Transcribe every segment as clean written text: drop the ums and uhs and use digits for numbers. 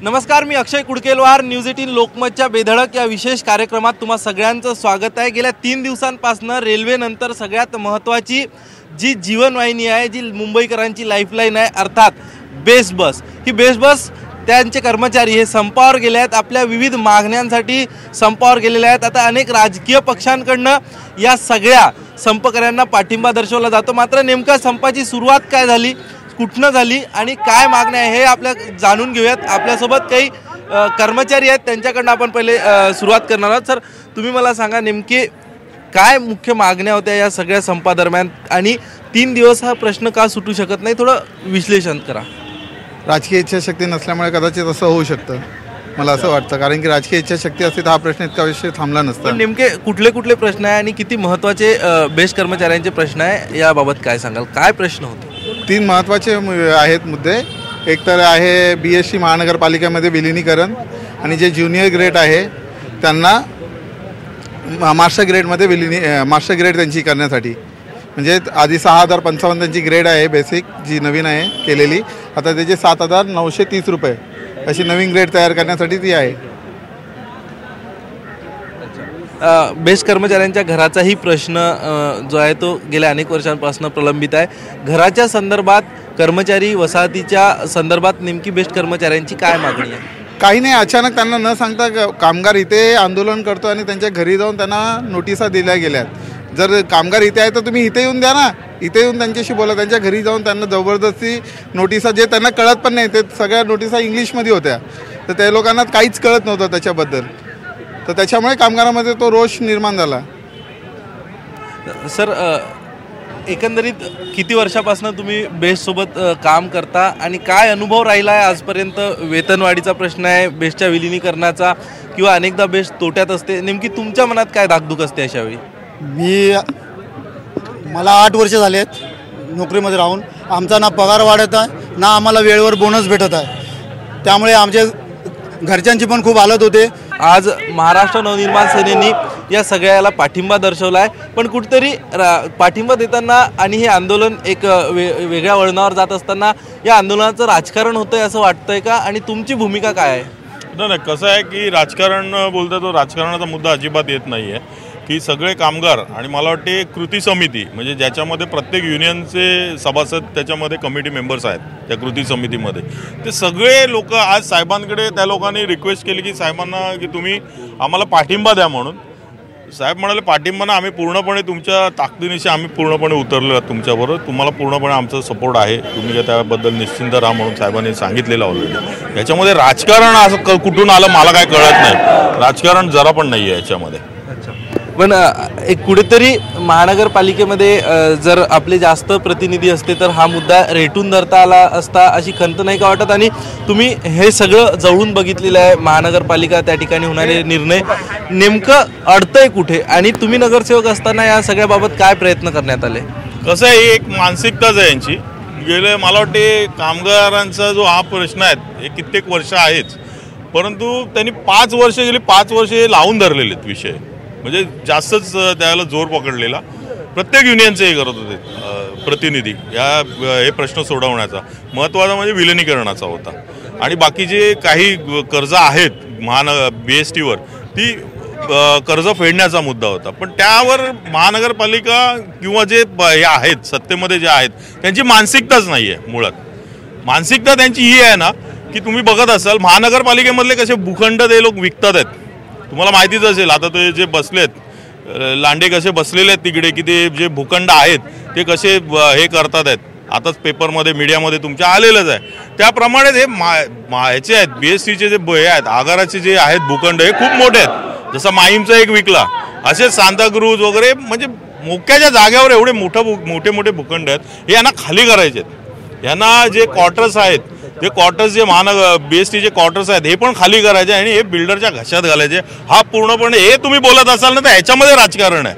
नमस्कार, मी अक्षय कुडकेलवार. न्यूज 18 लोकमतच्या बेधडक या विशेष कार्यक्रमात तुम्हा सगळ्यांचं स्वागत आहे. गेल्या 3 दिवसांपासून रेल्वेनंतर सगळ्यात महत्त्वाची जी जीवनवाहिनी आहे, जी मुंबईकरांची लाईफलाईन आहे, अर्थात बेस्ट बस. ही बेस्ट बस त्यांचे कर्मचारी हे संपावर गेले आहेत, आपल्या विविध मागण्यांसाठी संपावर गेलेले आहेत. आता अनेक राजकीय पक्षांकडनं या सगळ्या संपकऱ्यांना पाठिंबा दर्शवला जातो. मात्र नेमका संपाची सुरुवात काय झाली, कुठनं झाली आणि काय मागण्या आहे हे आपल्या जाणून घेऊयात. आपल्यासोबत काही कर्मचारी आहेत, त्यांच्याकडनं आपण पहिले सुरुवात करणार आहोत. सर, तुम्ही मला सांगा नेमके काय मुख्य मागण्या होत्या या सगळ्या संपादरम्यान आणि 3 दिवस हा प्रश्न का सुटू शकत नाही, थोडं विश्लेषण करा. राजकीय इच्छाशक्ती नसल्यामुळे कदाचित असं होऊ शकतं, मला असं वाटतं. कारण की राजकीय इच्छाशक्ती असते तर हा प्रश्न इतका विषय थांबला नसता. नेमके कुठले कुठले प्रश्न आहे आणि किती महत्त्वाचे बेस्ट कर्मचाऱ्यांचे प्रश्न आहे याबाबत काय सांगाल? काय प्रश्न होते? 3 महत्त्वाचे आहेत मुद्दे. एक तर आहे BST महानगरपालिकेमध्ये विलिनीकरण आणि जे ज्युनियर ग्रेड आहे त्यांना मास्टर ग्रेडमध्ये मास्टर ग्रेड त्यांची करण्यासाठी. म्हणजे आधी 6055 त्यांची ग्रेड आहे बेसिक, जी नवीन आहे केलेली. आता त्याचे 7930 रुपये अशी नवीन ग्रेड तयार करण्यासाठी ती आहे. बेस्ट कर्मचाऱ्यांच्या घराचाही प्रश्न जो आहे तो गेल्या अनेक वर्षांपासून प्रलंबित आहे. घराच्या संदर्भात, कर्मचारी वसाहतीच्या संदर्भात नेमकी बेस्ट कर्मचाऱ्यांची काय मागणी आहे? काही नाही, अचानक त्यांना न सांगता कामगार इथे आंदोलन करतो आणि त्यांच्या घरी जाऊन त्यांना नोटिसा दिल्या गेल्यात. जर कामगार इथे आहे तर तुम्ही इथे येऊन द्या ना, इथे येऊन त्यांच्याशी बोला. त्यांच्या घरी जाऊन त्यांना जबरदस्ती नोटिसा, जे त्यांना कळत पण नाही, ते सगळ्या नोटिसा इंग्लिशमध्ये होत्या, तर त्या लोकांना काहीच कळत नव्हतं त्याच्याबद्दल. तर त्याच्यामुळे कामगारामध्ये तो रोष निर्माण झाला. सर, एकंदरीत किती वर्षापासून तुम्ही बेस्टसोबत काम करता आणि काय अनुभव राहिला आहे आजपर्यंत? वेतनवाढीचा प्रश्न आहे, बेस्टच्या विलिनीकरणाचा, किंवा अनेकदा बेस्ट तोट्यात असते. नेमकी तुमच्या मनात काय धाकधूक असते अशावेळी? मला 8 वर्ष झाले आहेत नोकरीमध्ये राहून. आमचा ना पगार वाढत आहे ना आम्हाला वेळेवर बोनस भेटत आहे. त्यामुळे आमच्या घरच्यांची पण खूप हालत होते. आज महाराष्ट्र नवनिर्माण सेनेनी या सगळ्याला पाठिंबा दर्शवला आहे, पण कुठेतरी पाठिंबा देताना आणि हे आंदोलन एक वेगळ्या वळणावर जात असताना या आंदोलनाचं राजकारण होतंय असं वाटतंय का? आणि तुमची भूमिका काय आहे? नाही, कसं आहे की राजकारण बोलता तो राजकारणाचा मुद्दा अजिबात येत नाही आहे. की सगळे कामगार आणि मला वाटते कृती समिती, म्हणजे ज्याच्यामध्ये प्रत्येक युनियनचे सभासद त्याच्यामध्ये कमिटी मेंबर्स आहेत त्या कृती समितीमध्ये, ते सगळे लोक आज साहेबांकडे त्या लोकांनी रिक्वेस्ट केली की साहेबांना की तुम्ही आम्हाला पाठिंबा द्या म्हणून. साहेब म्हणाले पाठिंबा आम्ही पूर्णपणे तुमच्या ताकदीनिशी आम्ही पूर्णपणे उतरलो तुमच्याबरोबर, तुम्हाला पूर्णपणे आमचा सपोर्ट आहे, तुम्ही त्याबद्दल निश्चिंत राहा म्हणून साहेबांनी सांगितलेलं ऑलरेडी. याच्यामध्ये राजकारण असं कुठून आलं मला काय कळत नाही. राजकारण जरा पण नाही आहे याच्यामध्ये. पण एक कुठेतरी महानगरपालिकेमध्ये जर आपले जास्त प्रतिनिधी असते तर हा मुद्दा रेटून धरता आला असता अशी खंत नाही का वाटत? आणि तुम्ही हे सगळं जवळून बघितलेलं आहे, महानगरपालिका त्या ठिकाणी होणारे निर्णय, नेमकं अडतंय कुठे? आणि तुम्ही नगरसेवक असताना या सगळ्याबाबत काय प्रयत्न करण्यात आले? कसं आहे, ही एक मानसिकताच आहे यांची. गेले मला वाटते कामगारांचा जो हा प्रश्न आहे हे कित्येक वर्ष आहेच, परंतु त्यांनी 5 वर्ष गेली, 5 वर्ष लावून धरलेले आहेत विषय. म्हणजे जास्तच त्याला जोर पकडलेला. प्रत्येक युनियनचे हे करत होते प्रतिनिधी हे प्रश्न सोडवण्याचा. महत्त्वाचा म्हणजे विलिनीकरणाचा होता. आणि बाकीचे काही कर्ज आहेत BSTवर, ती कर्ज फेडण्याचा मुद्दा होता. पण त्यावर महानगरपालिका किंवा जे हे आहेत सत्तेमध्ये जे आहेत त्यांची मानसिकताच नाही आहे. मुळात मानसिकता त्यांची ही आहे ना की तुम्ही बघत असाल महानगरपालिकेमधले कसे भूखंड ते लोक विकतात आहेत. तुम्हाला माहितीच असेल, आता ते जे बसलेत लांडे कसे बसलेले आहेत तिकडे, की ते जे भूखंड आहेत ते कसे हे करतात आहेत. आताच पेपरमध्ये मीडियामध्ये तुमच्या आलेलंच आहे. त्याप्रमाणे हे ह्याचे आहेत BSTचे जे हे आहेत आगाराचे जे आहेत भूखंड हे खूप मोठे आहेत. जसं माहीमचा एक विकला, असे सांताक्रूज वगैरे, म्हणजे मोक्याच्या जाग्यावर एवढे मोठे भूखंड आहेत. हे यांना खाली करायचे आहेत. यांना जे क्वार्टर्स आहेत, ते क्वार्टर्स जे BSTचे क्वार्टर्स आहेत हे पण खाली करायचे आणि हे बिल्डरच्या घशात घालायचे. हा पूर्णपणे हे तुम्ही बोलत असाल ना तर ह्याच्यामध्ये राजकारण आहे.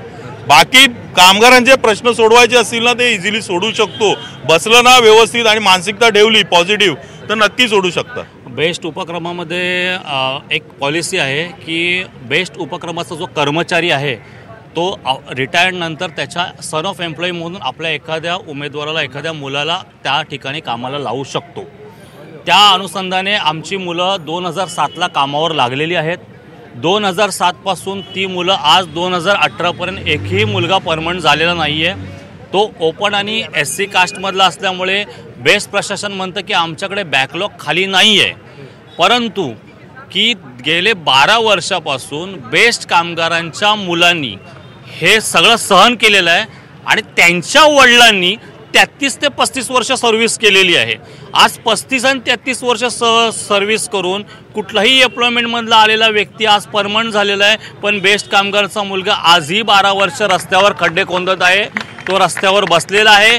बाकी कामगारांचे प्रश्न सोडवायचे असतील ना ते इझिली सोडू शकतो. बसलं ना व्यवस्थित आणि मानसिकता ठेवली पॉझिटिव्ह तर नक्की सोडू शकता. बेस्ट उपक्रमामध्ये एक पॉलिसी आहे की बेस्ट उपक्रमाचा जो कर्मचारी आहे तो रिटायर्ड नंतर त्याच्या सन ऑफ एम्प्लॉई म्हणून आपल्या एखाद्या उमेदवाराला, एखाद्या मुलाला त्या ठिकाणी कामाला लावू शकतो. त्या अनुषंगाने आमची मुलं 2007ला कामावर लागलेली आहेत. 2007पासून ती मुलं आज 2018पर्यंत एकही मुलगा परमनंट झालेला नाही आहे. तो ओपन आणि SC कास्टमधला असल्यामुळे बेस्ट प्रशासन म्हणतं की आमच्याकडे बॅकलॉग खाली नाही आहे, परंतु की गेले 12 वर्षापासून बेस्ट कामगारांच्या मुलांनी हे सगळं सहन केलेलं आहे आणि त्यांच्या वडिलांनी 33 ते 35 वर्ष सर्व्हिस केलेली आहे. आज 35 आणि 33 वर्ष सर्व्हिस करून कुठलाही एम्प्लॉयमेंटमधला आलेला व्यक्ती आज परमनंट झालेला आहे, पण बेस्ट कामगारचा मुलगा आजही 12 वर्ष रस्त्यावर खड्डे खोदत आहे. तो रस्त्यावर बसलेला आहे,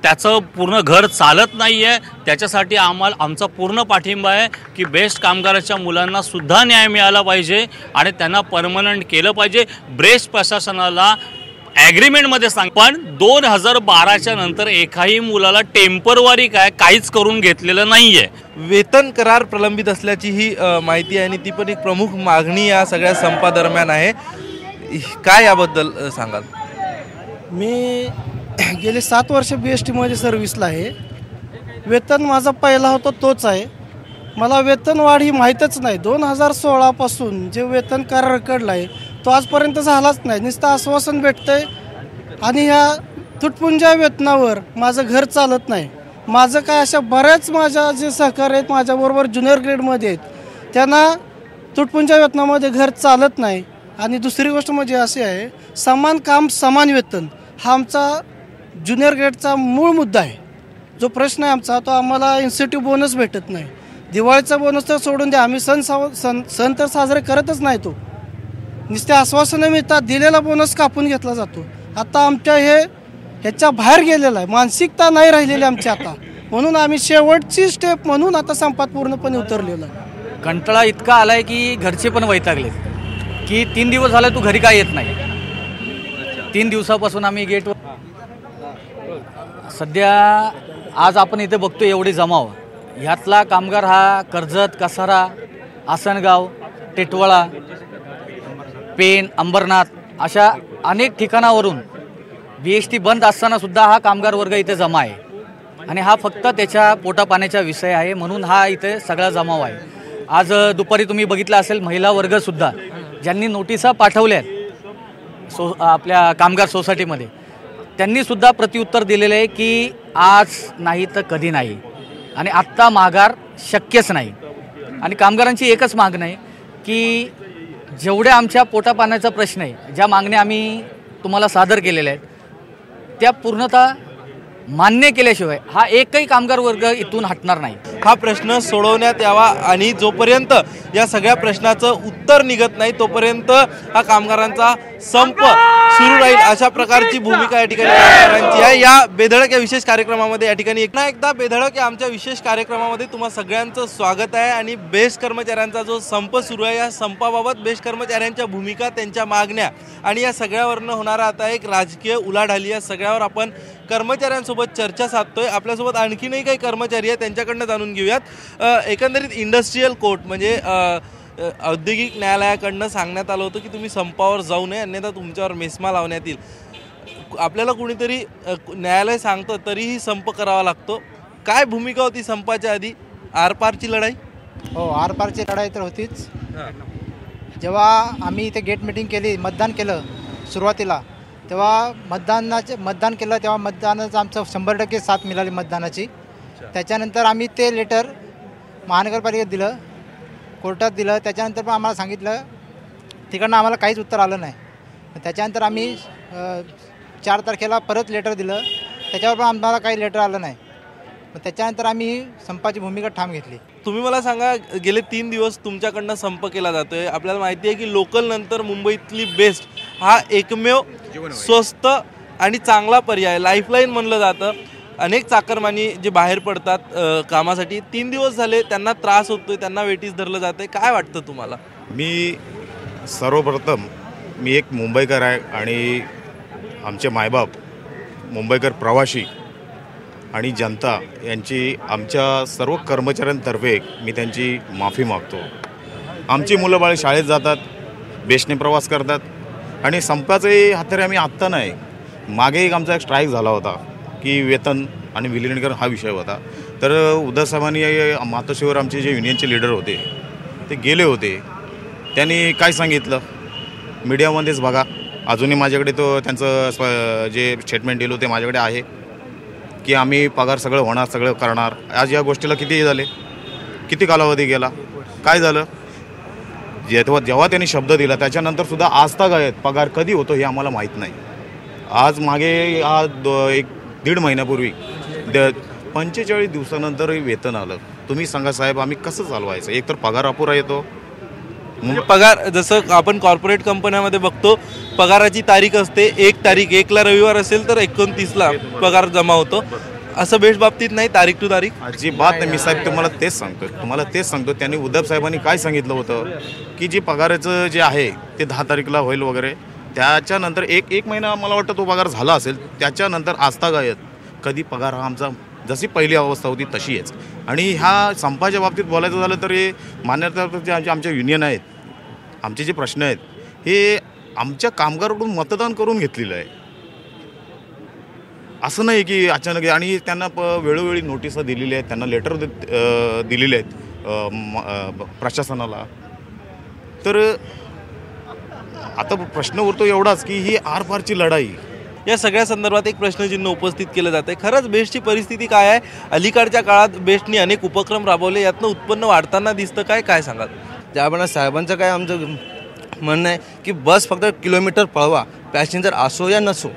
त्याचं पूर्ण घर चालत नाही आहे. त्याच्यासाठी आमचा पूर्ण पाठिंबा आहे की बेस्ट कामगाराच्या मुलांना सुद्धा न्याय मिळाला पाहिजे आणि त्यांना परमनंट केलं पाहिजे. बेस्ट प्रशासनाला ॲग्रीमेंटमध्ये पण 2012च्या नंतर एकाही मुलाला टेम्परवारी काहीच करून घेतलेलं नाही आहे. वेतन करार प्रलंबित असल्याची ही माहिती आहे आणि ती पण एक प्रमुख मागणी या सगळ्या संपादरम्यान आहे. काय याबद्दल सांगाल? मी गेले 7 वर्ष BSTमध्ये सर्व्हिसला आहे. वेतन माझा पहिला होता तोच आहे. मला वेतनवाढ ही माहीतच नाही. 2016पासून जे वेतन करार रखडला आहे तो आजपर्यंत झालाच नाही. नुसतं आश्वासन भेटतं आहे आणि ह्या तुटपुंज्या वेतनावर माझं घर चालत नाही. माझं काय अशा बऱ्याच माझ्या जे सहकारी आहेत माझ्याबरोबर ज्युनियर ग्रेडमध्ये आहेत त्यांना तुटपुंज्या वेतनामध्ये घर चालत नाही. आणि दुसरी गोष्ट म्हणजे अशी आहे, समान काम समान वेतन हा आमचा ज्युनियर ग्रेडचा मूळ मुद्दा आहे. जो प्रश्न आहे आमचा तो आम्हाला इन्सेंटिव्ह बोनस भेटत नाही. दिवाळीचा बोनस तर सोडून द्या, आम्ही सण तर साजरे करतच नाही. तो नुसते आश्वासनं मिळतात, दिलेला बोनस कापून घेतला जातो. आता आमच्या ह्याच्या बाहेर गेलेला आहे, मानसिकता नाही राहिलेली आमची आता. म्हणून आम्ही शेवटची स्टेप म्हणून आता संपात पूर्णपणे उतरलेलो आहे. कंटाळा इतका आला आहे की घरचे पण वैतागले की 3 दिवस झाले तू घरी काय येत नाही. 3 दिवसापासून आम्ही गेटवर सध्या आज आपण इथे बघतो एवढी जमाव. ह्यातला कामगार हा कर्जत, कसारा, आसनगाव, टिटवाळा, पेन, अंबरनाथ अशा अनेक ठिकाणावरून BST बंद असतानासुद्धा हा कामगार वर्ग इथे जमा आहे आणि हा फक्त त्याच्या पोटापाण्याचा विषय आहे म्हणून हा इथे सगळा जमाव आहे. आज दुपारी तुम्ही बघितलं असेल महिला वर्गसुद्धा ज्यांनी नोटिसा पाठवल्यात आपल्या कामगार सोसायटीमध्ये त्यांनीसुद्धा प्रत्युत्तर दिलेलं आहे की आज नाही तर कधी नाही आणि आत्ता माघार शक्यच नाही. आणि कामगारांची एकच मागणी आहे की जेवढ्या आमच्या पोटापाण्याचा प्रश्न आहे, ज्या मागण्या आम्ही तुम्हाला सादर केलेल्या आहेत त्या पूर्णतः मान्य केल्याशिवाय हा एकही कामगार वर्ग इथून हटणार नाही. हा प्रश्न सोडवण्यात यावा आणि जोपर्यंत या सगळ्या प्रश्नाचं उत्तर निघत नाही तोपर्यंत हा कामगारांचा संप सुरू राहील अशा प्रकारची भूमिका या ठिकाणी कामगारांची आहे. या बेधडक या विशेष कार्यक्रमामध्ये या ठिकाणी एकदा बेधडक या आमच्या विशेष कार्यक्रमामध्ये तुम्हा सगळ्यांचं स्वागत आहे. आणि बेस्ट कर्मचाऱ्यांचा जो संप सुरू आहे या संपाबाबत बेस्ट कर्मचाऱ्यांच्या भूमिका, त्यांच्या मागण्या आणि या सगळ्यावरनं होणारा आता एक राजकीय उलाढाली, या सगळ्यावर आपण कर्मचाऱ्यांसोबत चर्चा साधतोय. आपल्यासोबत आणखीनही काही कर्मचारी आहेत त्यांच्याकडनं जाणून घेऊयात. एकंदरीत इंडस्ट्रीयल कोर्ट म्हणजे औद्योगिक न्यायालयाकडनं सांगण्यात आलं होतं की तुम्ही संपावर जाऊ नये अन्यथा तुमच्यावर मेस्मा लावण्यात येईल. आपल्याला कुणीतरी न्यायालय सांगतं तरीही संप करावा लागतो. काय भूमिका होती संपाच्या आधी? आरपारची लढाई? हो, आरपारची लढाई तर होतीच. जेव्हा आम्ही इथे गेट मीटिंग केली, मतदान केलं सुरुवातीला, तेव्हा मतदान केलं तेव्हा मतदानाचं आमचं 100% साथ मिळाली मतदानाची. त्याच्यानंतर आम्ही ते लेटर महानगरपालिकेत दिलं, कोर्टात दिलं. त्याच्यानंतर पण आम्हाला सांगितलं, तिकडनं आम्हाला काहीच उत्तर आलं नाही. त्याच्यानंतर आम्ही 4 तारखेला परत लेटर दिलं, त्याच्यावर पण आम्हाला काही लेटर आलं नाही. त्याच्यानंतर आम्ही संपाची भूमिका ठाम घेतली. तुम्ही मला सांगा, गेले 3 दिवस तुमच्याकडनं संप केला जातोय. आपल्याला माहिती आहे की लोकल नंतर मुंबईतली बेस्ट हा एकमेव स्वस्त आणि चांगला पर्याय, लाईफलाईन म्हणलं जातं. अनेक चाकरमानी जे बाहेर पडतात कामासाठी, 3 दिवस झाले त्यांना त्रास होतोय, त्यांना वेटीस धरलं जातंय. काय वाटतं तुम्हाला? सर्वप्रथम मी एक मुंबईकर आहे आणि आमचे मायबाप मुंबईकर प्रवासी आणि जनता यांची, आमच्या सर्व कर्मचाऱ्यांतर्फे मी त्यांची माफी मागतो. आमची मुलं बाळे शाळेत जातात, बेस्टने प्रवास करतात आणि संपाचंही हातरी आम्ही आत्ता नाही, मागे एक आमचा एक स्ट्राईक झाला होता की वेतन आणि विलिनीकरण हा विषय होता. तर उद्धव साहेबांनी मातोश्रीवर आमचे जे युनियनचे लीडर होते ते गेले होते. त्यांनी काय सांगितलं मीडियामध्येच बघा, अजूनही माझ्याकडे तो त्यांचं जे स्टेटमेंट दिलं ते माझ्याकडे आहे की आम्ही पगार सगळं होणार, सगळं करणार. आज या गोष्टीला किती झाले, किती कालावधी गेला, काय झालं? जेव्हा त्यांनी शब्द दिला त्याच्यानंतर सुद्धा आजतागायत पगार कधी होतो हे आम्हाला माहीत नाही. आज मागे एक दीड महिन्यापूर्वी 45 दिवसानंतर वेतन आलं. तुम्ही सांगा साहेब, आम्ही कसं चालवायचं? एकतर पगार अपुरा येतो. म्हणजे पगार जसं आपण कॉर्पोरेट कंपन्यामध्ये बघतो पगाराची तारीख असते 1 तारीख, 1ला रविवार असेल तर 29ला पगार जमा होतो. असं बेस्ट बाबतीत नाही, तारीख टू तारीख अजिबात नाही. मी साहेब तुम्हाला तेच सांगतो त्यांनी उद्धव साहेबांनी काय सांगितलं होतं की जी पगाराचं जे आहे ते 10 तारीखला होईल वगैरे. त्याच्यानंतर एक महिना मला वाटतं तो पगार झाला असेल. त्याच्यानंतर आजतागायत कधी पगार हा आमचा जशी पहिली अवस्था होती तशी आहेच. आणि ह्या संपाच्या बाबतीत बोलायचं झालं तर हे मान्यता आमच्या युनियन आहेत, आमचे जे प्रश्न आहेत हे आमच्या कामगाराकडून मतदान करून घेतलेलं आहे. असं नाही की अचानक. आणि त्यांना वेळोवेळी नोटिसा दिलेल्या आहेत, त्यांना लेटर दिलेले आहेत प्रशासनाला. तर आता प्रश्न उरतो एवढाच की ही आरपारची लढाई. या सगळ्या संदर्भात एक प्रश्नचिन्ह उपस्थित केलं जातं. खरंच बेस्टची परिस्थिती काय आहे? अलीकडच्या काळात बेस्टनी अनेक उपक्रम राबवले, यातनं उत्पन्न वाढताना दिसतं. काय सांगाल? त्याप्रमाणे साहेबांचं काय आमचं म्हणणं आहे की बस फक्त किलोमीटर पळवा, पॅसेंजर असो या नसो.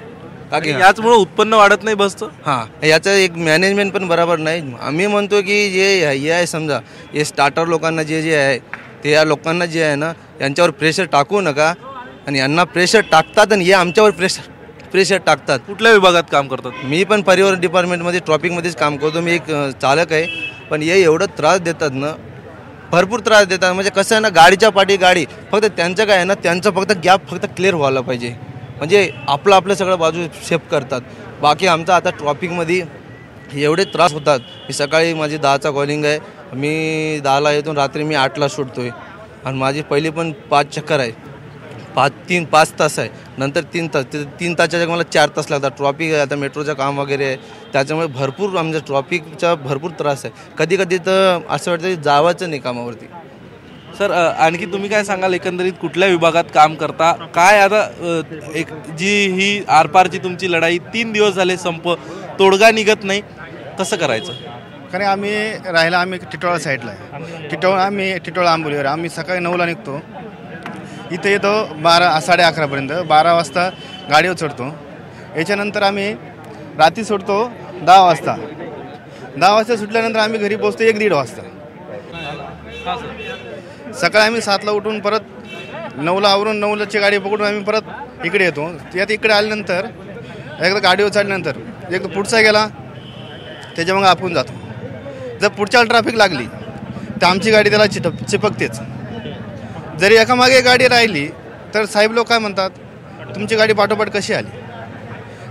का की याचमुळे उत्पन्न वाढत नाही बसचं. हां, याचं एक मॅनेजमेंट पण बरोबर नाही. आम्ही म्हणतो की जे हे आहे समजा हे स्टार्टर लोकांना जे आहे ते या लोकांना जे आहे ना यांच्यावर प्रेशर टाकू नका. आणि यांना प्रेशर टाकतात आणि हे आमच्यावर प्रेशर टाकतात. कुठल्या विभागात काम करतात? मी पण परिवहन डिपार्टमेंटमध्ये ट्रॉफिकमध्येच काम करतो. मी एक चालक आहे. पण हे एवढं त्रास देतात ना, भरपूर त्रास देतात. म्हणजे कसं आहे ना, गाडीच्या पाठी गाडी, फक्त त्यांचं काय आहे ना, त्यांचं फक्त गॅप फक्त क्लिअर व्हायला पाहिजे. म्हणजे आपलं सगळं बाजू सेफ करतात. बाकी आमचा आता ट्रॉफिकमध्ये एवढे त्रास होतात. मी सकाळी माझी 10चा कॉलिंग आहे, मी 10ला येतो, रात्री मी 8ला सुटतो आहे. आणि माझी पहिली पण 5 चक्कर आहे. 5 तास आहे, नंतर 3 तास. 3 तासाच्या मला 4 तास लागतात. ट्रॉफिक आहे, आता मेट्रोचं काम वगैरे आहे, त्याच्यामुळे भरपूर आमच्या ट्रॉफिकचा भरपूर त्रास आहे. कधी तर असं वाटतं जावाचं नाही कामावरती. सर, आणखी तुम्ही काय सांगाल? एकंदरीत कुठल्या विभागात काम करता? काय आता एक जी ही आरपारची तुमची लढाई 3 दिवस झाले, संप तोडगा निघत नाही, कसं करायचं? कारण आम्ही टिटोळा साईडला आहे. टिटोळा आंबोलीवर आम्ही सकाळी 9ला निघतो, इथे येतो 11:30पर्यंत. 12 वाजता गाडीवर चढतो. याच्यानंतर आम्ही रात्री सुटतो 10 वाजता. 10 वाजता सुटल्यानंतर आम्ही घरी पोहोचतो 1-1:30 वाजता. सकाळी आम्ही 7ला उठून परत 9ला आवरून 9ची गाडी पकडून आम्ही परत इकडे येतो. यात इकडे आल्यानंतर एकदा गाडीवर चढल्यानंतर एकदा पुढचा गेला त्याच्या मग आपण जातो. जर पुढच्या ट्रॅफिक लागली तर आमची गाडी त्याला चिपकतेच. जरी एकामागे गाडी राहिली तर साहेब लोक काय म्हणतात, तुमची गाडी पाठोपाठ कशी आली?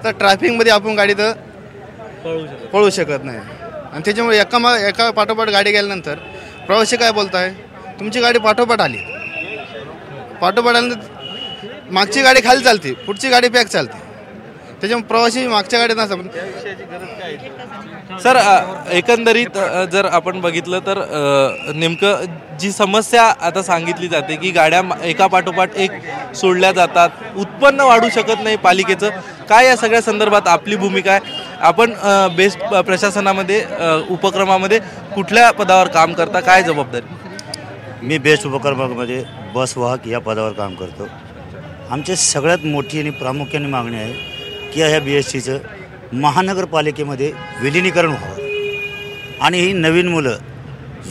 तर ट्रॅफिकमध्ये आपण गाडी तर पळू शकत नाही. आणि त्याच्यामुळे एका पाठोपाठ गाडी गेल्यानंतर प्रवासी काय बोलत आहे, तुमची गाडी पाठोपाठ आल्यानंतर मागची गाडी खाली चालते, पुढची गाडी पॅक चालते. त्याच्यामुळे प्रवासी मागच्या गाडीत नसतात. सर, एकंदरीत जर आपण बघितलं तर नेमकं जी समस्या आता सांगितली जाते की गाड्या एका पाठोपाठ एक सोडल्या जातात, उत्पन्न वाढू शकत नाही पालिकेचं. काय या सगळ्या संदर्भात आपली भूमिका आहे? आपण बेस्ट प्रशासनामध्ये उपक्रमामध्ये कुठल्या पदावर काम करता, काय जबाबदारी? मी बेस्ट उपक्रमामध्ये बस वाहक या पदावर काम करतो. आमची सगळ्यात मोठी आणि प्रामुख्याने मागणी आहे की ह्या BSTचं महानगरपालिकेमध्ये विलिनीकरण व्हावं. आणि ही नवीन मुलं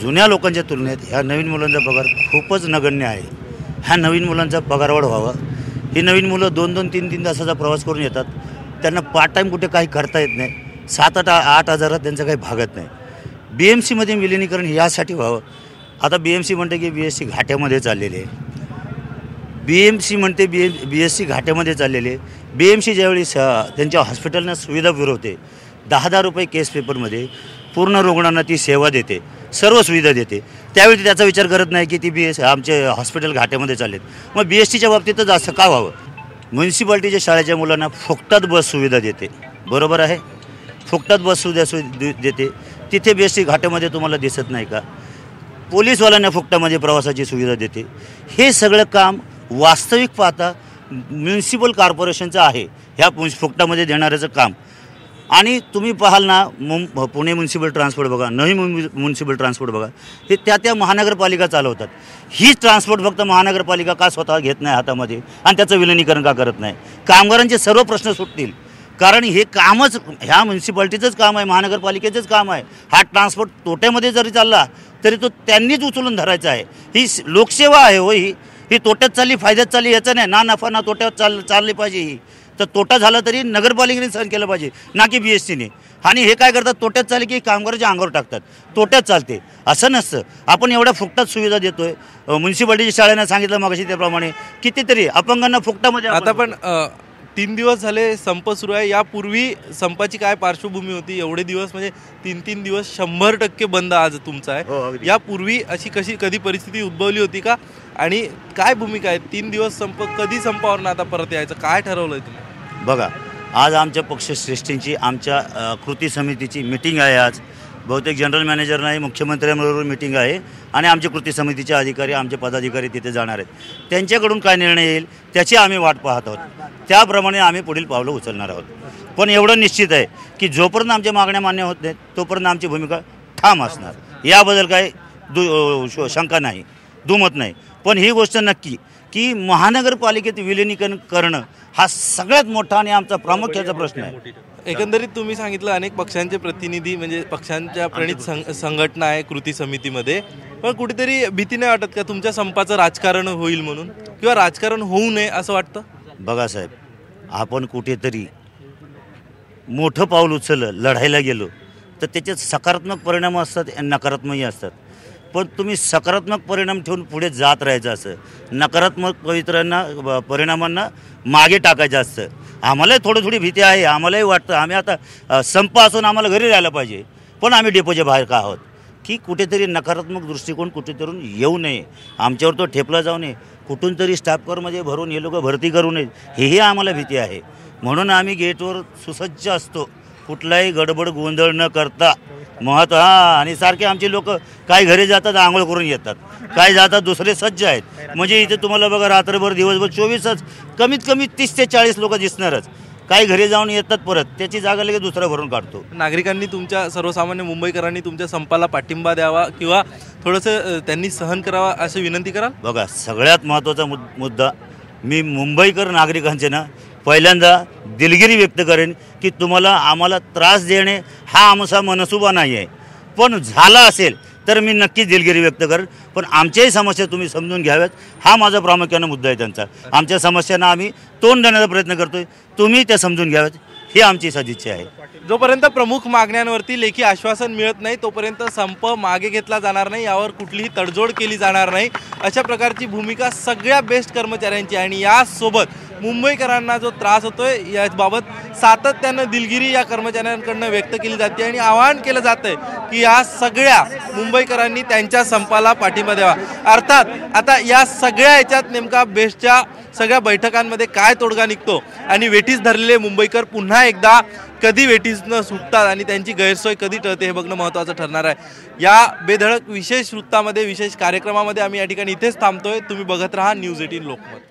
जुन्या लोकांच्या तुलनेत ह्या नवीन मुलांचा पगार खूपच नगण्य आहे. ह्या नवीन मुलांचा पगारवाढ व्हावा. ही नवीन मुलं 2-2, 3-3 तासाचा प्रवास करून येतात. त्यांना पार्ट टाईम कुठे काही करता येत नाही. 7-8 हजारात त्यांचं काही भागत नाही. BMCमध्ये विलिनीकरण यासाठी व्हावं. आता BMC म्हणते की BSC घाट्यामध्ये चाललेले आहे. BMC म्हणते BSC घाट्यामध्ये चाललेले. BMC ज्यावेळी त्यांच्या हॉस्पिटलना सुविधा पुरवते, 10,000 रुपये केस पेपरमध्ये पूर्ण रुग्णांना ती सेवा देते, सर्व सुविधा देते, त्यावेळी त्याचा विचार करत नाही की ती आमचे हॉस्पिटल घाट्यामध्ये चाललेत. मग BSTच्या बाबतीतच असं का व्हावं? म्युन्सिपाल्टीच्या शाळेच्या मुलांना फुकटात बस सुविधा देते, बरोबर आहे. फुकटात बस सुविधा देते, तिथे BST घाटामध्ये तुम्हाला दिसत नाही का? पोलीसवाल्यांना फुकटामध्ये प्रवासाची सुविधा देते. हे सगळं काम वास्तविक पाहता म्युन्सिपल कॉर्पोरेशनचं आहे, ह्या फुकटामध्ये देणाऱ्याचं काम. आणि तुम्ही पाहाल ना, पुणे म्युन्सिपल ट्रान्सपोर्ट बघा, नवी म्युन्सिपल ट्रान्सपोर्ट बघा, हे त्या महानगरपालिका चालवतात. ही ट्रान्सपोर्ट फक्त महानगरपालिका का स्वतः घेत नाही हातामध्ये आणि त्याचं विलिनीकरण का करत नाही? कामगारांचे सर्व प्रश्न सुटतील, कारण हे कामच ह्या म्युन्सिपाल्टीचंच काम आहे, महानगरपालिकेचंच काम आहे. हा ट्रान्सपोर्ट तोट्यामध्ये जरी चालला तरी तो त्यांनीच उचलून धरायचा आहे. ही लोकसेवा आहे हो. ही तोट्यात चालली फायद्यात चालली याचं नाही, ना नफा ना तोट्यात चालली पाहिजे. ही तर तोटा झाला तरी नगरपालिकेने सहन केलं पाहिजे, ना की BSTने. आणि हे काय करतात, तोट्यात चालली की कामगाराच्या अंगावर टाकतात, तोट्यात चालते असं नसतं. आपण एवढ्या फुकटात सुविधा देतोय. म्युन्सिपाल्टीच्या शाळेनं सांगितलं मागाशी त्याप्रमाणे कितीतरी अपंगांना फुकटामध्ये. आता पण 3 दिवस झाले संप सुरू आहे. यापूर्वी संपाची काय पार्श्वभूमी होती? एवढे दिवस म्हणजे 3 दिवस 100% बंद आज तुमचा आहे. यापूर्वी अशी कधी परिस्थिती उद्भवली होती का? आणि काय भूमिका आहे? 3 दिवस संप, कधी संपावर आता परत यायचं काय ठरवलं आहे तुम्ही? बघा, आज आमच्या पक्षश्रेष्ठींची, आमच्या कृती समितीची मीटिंग आहे. आज बहुतेक जनरल मॅनेजर नाही, मुख्यमंत्र्यांबरोबर मीटिंग आहे आणि आमचे कृती समितीचे अधिकारी, आमचे पदाधिकारी तिथे जाणार आहेत. त्यांच्याकडून काय निर्णय येईल त्याची आम्ही वाट पाहत आहोत. त्याप्रमाणे आम्ही पुढील पावलं उचलणार आहोत. पण एवढं निश्चित आहे की जोपर्यंत आमच्या मागण्या मान्य होत नाहीत तोपर्यंत आमची भूमिका ठाम असणार, याबद्दल काय शंका नाही, दुमत नाही. पण ही गोष्ट नक्की की महानगरपालिकेत विलिनीकरण करणं हा सगळ्यात मोठा आणि आमचा प्रामुख्याचा प्रश्न आहे. एकंदरीत तुम्ही सांगितलं अनेक पक्षांचे प्रतिनिधी, म्हणजे पक्षांच्या प्रणित संघटना आहे कृती समितीमध्ये, पण कुठेतरी भीती नाही वाटत का तुमच्या संपाचं राजकारण होईल म्हणून, किंवा राजकारण होऊ नये असं वाटतं? बघा साहेब, आपण कुठेतरी मोठं पाऊल उचललं, लढायला गेलो तर त्याच्यात सकारात्मक परिणाम असतात आणि नकारात्मकही असतात. पण तुम्ही सकारात्मक परिणाम ठेवून पुढे जात राहायचं असं, नकारात्मक परिणामांना मागे टाकायचं असतं. आम्हालाही थोडी भीती आहे, आम्हालाही वाटतं आम्ही आता संप असून आम्हाला घरी राहायला पाहिजे, पण आम्ही डेपोच्या बाहेर का आहोत की कुठेतरी नकारात्मक दृष्टिकोन कुठेतरी येऊ नये, आमच्यावर तो ठेपला जाऊ नये, कुठून तरी स्टाफकरमध्ये भरून हे लोक भरती करू नयेत, हेही आम्हाला भीती आहे. म्हणून आम्ही गेटवर सुसज्ज असतो, कुठलाही गडबड गोंधळ न करता. आणि सारखे आमचे लोक काय घरी जातात आंघोळ करून येतात, काय जातात दुसरे सज्ज आहेत. म्हणजे इथे तुम्हाला बघा रात्रभर दिवसभर 24 कमीत कमी 30 ते 40 लोक दिसणारच. काही घरी जाऊन येतात, परत त्याची जागा लगेच दुसरा भरून काढतो. नागरिकांनी तुमच्या, सर्वसामान्य मुंबईकरांनी तुमच्या संपाला पाठिंबा द्यावा किंवा थोडंसं त्यांनी सहन करावा अशी विनंती कराल? बघा, सगळ्यात महत्त्वाचा मुद्दा, मी मुंबईकर नागरिकांचे ना पहिल्यांदा दिलगिरी व्यक्त करेन की आम्हाला त्रास देणे हा आमचा मनसुबा नाही आहे, पण झाला असेल तर मी नक्कीच दिलगिरी व्यक्त करेन. पण आमच्याही समस्या तुम्ही समजून घ्याव्यात, हा माझा प्रामुख्याने मुद्दा आहे त्यांचा. आमच्या समस्यांना आम्ही तोंड देण्याचा प्रयत्न करतोय, तुम्ही त्या समजून घ्याव्यात, ही आमची सदिच्छा आहे. जोपर्यंत प्रमुख मागण्यांवरती लेखी आश्वासन मिळत नाही तोपर्यंत संप मागे घेतला जाणार नाही, यावर कुठलीही तडजोड केली जाणार नाही, अशा प्रकारची भूमिका सगळ्या बेस्ट कर्मचाऱ्यांची. आणि यासोबत मुंबईकरांना जो त्रास होतोय याबाबत सातत्यानं दिलगिरी या कर्मचाऱ्यांकडून व्यक्त केली जाते आणि आवाहन केलं जातंय की या सगळ्या मुंबईकरांनी त्यांच्या संपाला पाठिंबा द्यावा. अर्थात आता या सगळ्या याच्यात नेमका बेस्टच्या सगळ्या बैठकांमध्ये काय तोडगा निघतो आणि वेठीस धरलेले मुंबईकर पुन्हा एकदा कधी वेठीसनं सुटतात आणि त्यांची गैरसोय कधी टळते हे बघणं महत्त्वाचं ठरणार आहे. या बेधडक विशेष वृत्तामध्ये, विशेष कार्यक्रमामध्ये आम्ही या ठिकाणी इथेच थांबतोय. तुम्ही बघत राहा न्यूज 18 लोकमत.